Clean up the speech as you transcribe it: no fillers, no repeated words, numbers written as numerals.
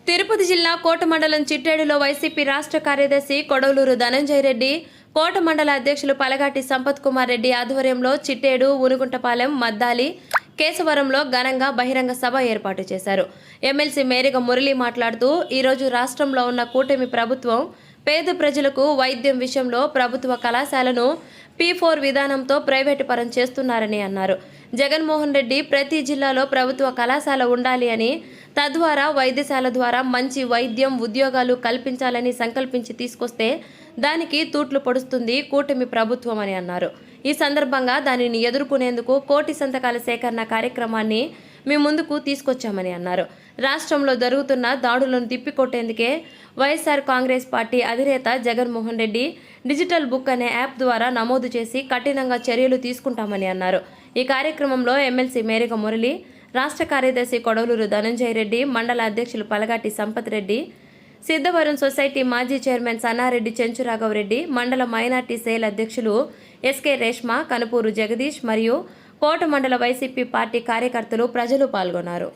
తిరుపతి జిల్లా కోట మండలం చిట్టేడులో వైసీపీ రాష్ట్ర కార్యదర్శి కొడవలూరు ధనంజయ రెడ్డి, కోట మండల అధ్యక్షులు పలగాటి సంపత్ కుమార్ రెడ్డి ఆధ్వర్యంలో చిట్టేడు, ఊనుగుంటపాలెం, మద్దాలి, కేశవరంలో ఘనంగా బహిరంగ సభ ఏర్పాటు చేశారు. ఎమ్మెల్సీ మేరిగ మురళి మాట్లాడుతూ, ఈరోజు రాష్ట్రంలో ఉన్న కూటమి ప్రభుత్వం పేద ప్రజలకు వైద్యం విషయంలో ప్రభుత్వ కళాశాలను P4 విధానంతో ప్రైవేటు పరం చేస్తున్నారని అన్నారు. జగన్మోహన్ రెడ్డి ప్రతి జిల్లాలో ప్రభుత్వ కళాశాల ఉండాలి అని, తద్వారా వైద్యశాల ద్వారా మంచి వైద్యం, ఉద్యోగాలు కల్పించాలని సంకల్పించి తీసుకొస్తే దానికి తూట్లు పొడుస్తుంది కూటమి ప్రభుత్వం అని అన్నారు. ఈ సందర్భంగా దానిని ఎదుర్కొనేందుకు కోటి సంతకాల సేకరణ కార్యక్రమాన్ని మీ ముందుకు తీసుకొచ్చామని అన్నారు. రాష్ట్రంలో జరుగుతున్న దాడులను తిప్పికొట్టేందుకే వైఎస్ఆర్ కాంగ్రెస్ పార్టీ అధినేత జగన్మోహన్ రెడ్డి డిజిటల్ బుక్ అనే యాప్ ద్వారా నమోదు చేసి కఠినంగా చర్యలు తీసుకుంటామని అన్నారు. ఈ కార్యక్రమంలో ఎమ్మెల్సీ మేరిగ మురళి, రాష్ట్ర కార్యదర్శి కొడవలూరు ధనంజయ రెడ్డి, మండల అధ్యక్షులు పలగాటి సంపత్ రెడ్డి, సిద్ధవరం సొసైటీ మాజీ చైర్మన్ సన్నారెడ్డి చెంచురాఘవరెడ్డి, మండల మైనార్టీ సేల్ అధ్యక్షులు ఎస్కే రేష్మ, కనుపూరు జగదీష్ మరియు కోట మండల వైసీపీ పార్టీ కార్యకర్తలు, ప్రజలు పాల్గొన్నారు.